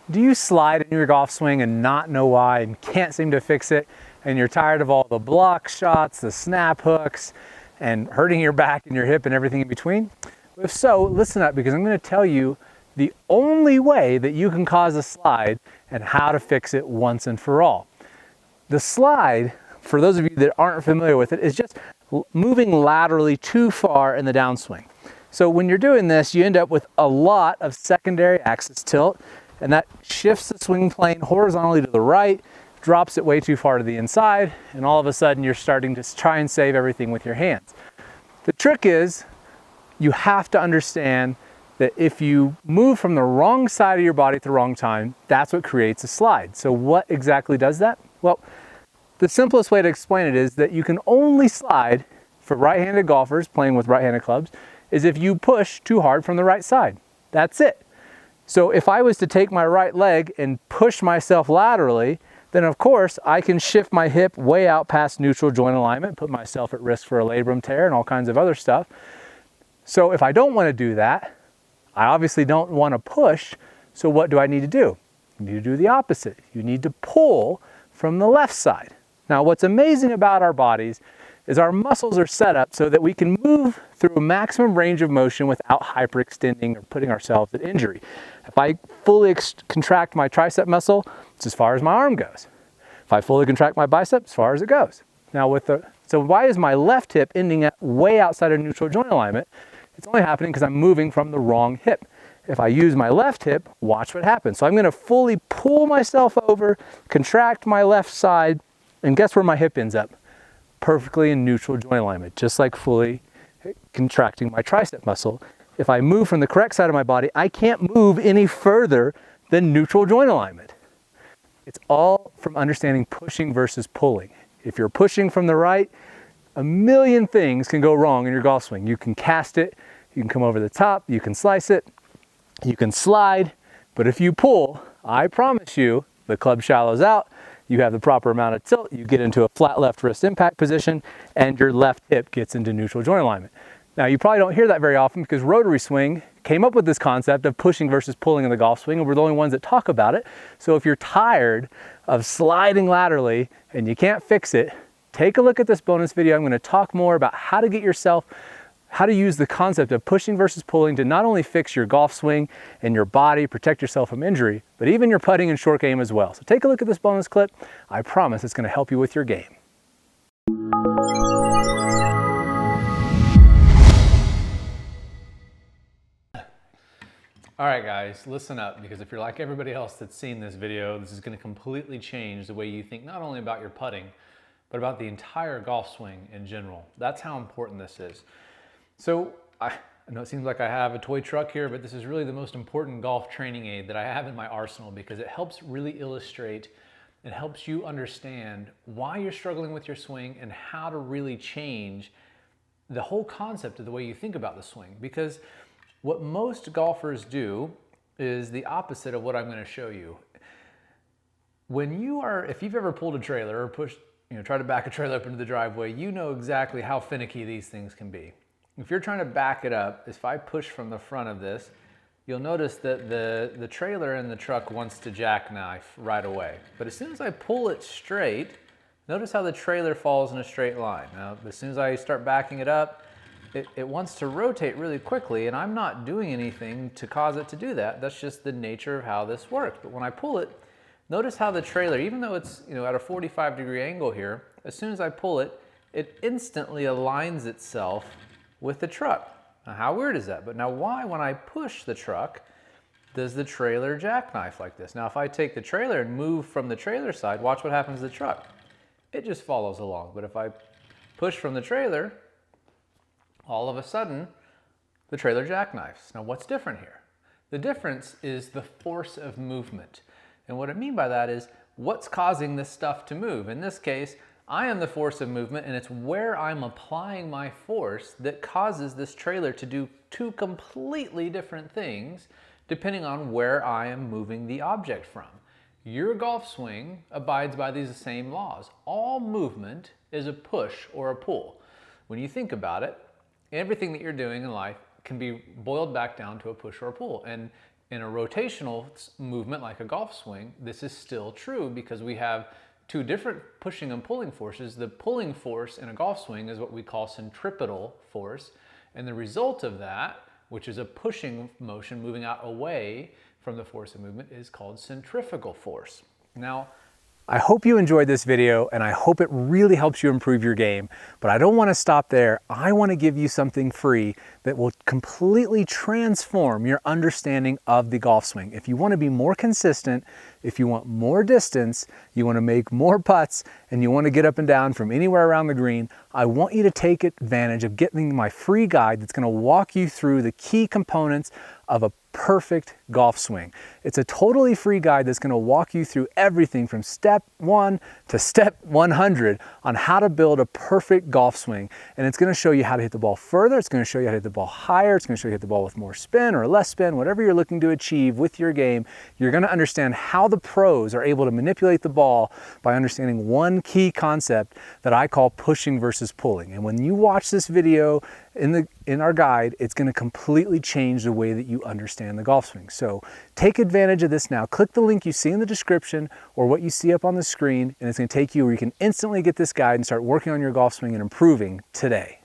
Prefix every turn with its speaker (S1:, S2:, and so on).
S1: Do you slide in your golf swing and not know why and can't seem to fix it, and you're tired of all the block shots, the snap hooks, and hurting your back and your hip and everything in between? If so, listen up, because I'm going to tell you the only way that you can cause a slide and how to fix it once and for all. The slide, for those of you that aren't familiar with it, is just moving laterally too far in the downswing. So when you're doing this, you end up with a lot of secondary axis tilt, and that shifts the swing plane horizontally to the right, drops it way too far to the inside, and all of a sudden you're starting to try and save everything with your hands. The trick is you have to understand that if you move from the wrong side of your body at the wrong time, that's what creates a slide. So what exactly does that? Well, the simplest way to explain it is that you can only slide for right-handed golfers playing with right-handed clubs is if you push too hard from the right side. That's it. So if I was to take my right leg and push myself laterally, then of course I can shift my hip way out past neutral joint alignment, put myself at risk for a labrum tear and all kinds of other stuff. So if I don't want to do that, I obviously don't want to push, so what do I need to do? You need to do the opposite. You need to pull from the left side. Now what's amazing about our bodies is our muscles are set up so that we can move through a maximum range of motion without hyperextending or putting ourselves at injury. If I fully contract my tricep muscle, it's as far as my arm goes. If I fully contract my bicep, as far as it goes. Now so why is my left hip ending at way outside of neutral joint alignment? It's only happening because I'm moving from the wrong hip. If I use my left hip, watch what happens. So I'm going to fully pull myself over, contract my left side, and guess where my hip ends up? Perfectly in neutral joint alignment, just like fully contracting my tricep muscle. If I move from the correct side of my body, I can't move any further than neutral joint alignment. It's all from understanding pushing versus pulling. If you're pushing from the right, a million things can go wrong in your golf swing. You can cast it, you can come over the top, you can slice it, you can slide, but if you pull, I promise you, the club shallows out, you have the proper amount of tilt, you get into a flat left wrist impact position, and your left hip gets into neutral joint alignment. Now, you probably don't hear that very often because Rotary Swing came up with this concept of pushing versus pulling in the golf swing, and we're the only ones that talk about it. So if you're tired of sliding laterally and you can't fix it, take a look at this bonus video. I'm going to talk more about how to use the concept of pushing versus pulling to not only fix your golf swing and your body, protect yourself from injury, but even your putting and short game as well. So take a look at this bonus clip. I promise it's going to help you with your game. All right, guys, listen up, because if you're like everybody else that's seen this video, this is going to completely change the way you think not only about your putting, but about the entire golf swing in general. That's how important this is. So I know it seems like I have a toy truck here, but this is really the most important golf training aid that I have in my arsenal, because it helps really illustrate and helps you understand why you're struggling with your swing and how to really change the whole concept of the way you think about the swing. Because what most golfers do is the opposite of what I'm going to show you. If you've ever pulled a trailer or pushed, try to back a trailer up into the driveway, you know exactly how finicky these things can be. If you're trying to back it up, if I push from the front of this, you'll notice that the trailer in the truck wants to jackknife right away. But as soon as I pull it straight, notice how the trailer falls in a straight line. Now, as soon as I start backing it up, it wants to rotate really quickly, and I'm not doing anything to cause it to do that. That's just the nature of how this works. But when I pull it, notice how the trailer, even though it's at a 45-degree angle here, as soon as I pull it, it instantly aligns itself with the truck. Now, how weird is that? But now why, when I push the truck, does the trailer jackknife like this? Now, if I take the trailer and move from the trailer side, watch what happens to the truck. It just follows along. But if I push from the trailer, all of a sudden, the trailer jackknifes. Now, what's different here? The difference is the force of movement. And what I mean by that is, what's causing this stuff to move? In this case, I am the force of movement, and it's where I'm applying my force that causes this trailer to do two completely different things depending on where I am moving the object from. Your golf swing abides by these same laws. All movement is a push or a pull. When you think about it, Everything that you're doing in life can be boiled back down to a push or a pull. And in a rotational movement like a golf swing, this is still true because we have two different pushing and pulling forces. The pulling force in a golf swing is what we call centripetal force. And the result of that, which is a pushing motion moving out away from the force of movement, is called centrifugal force. Now, I hope you enjoyed this video and I hope it really helps you improve your game, but I don't want to stop there. I want to give you something free that will completely transform your understanding of the golf swing. If you want to be more consistent, if you want more distance, you want to make more putts, and you want to get up and down from anywhere around the green, I want you to take advantage of getting my free guide that's going to walk you through the key components of a perfect golf swing. It's a totally free guide that's going to walk you through everything from step 1 to step 100 on how to build a perfect golf swing. And it's going to show you how to hit the ball further. It's going to show you how to hit the ball higher. It's going to show you how to hit the ball with more spin or less spin, whatever you're looking to achieve with your game. You're going to understand how the pros are able to manipulate the ball by understanding one key concept that I call pushing versus pulling. And when you watch this video in our guide, it's going to completely change the way that you understand the golf swing. So take advantage of this now. Click the link you see in the description or what you see up on the screen, and it's going to take you where you can instantly get this guide and start working on your golf swing and improving today.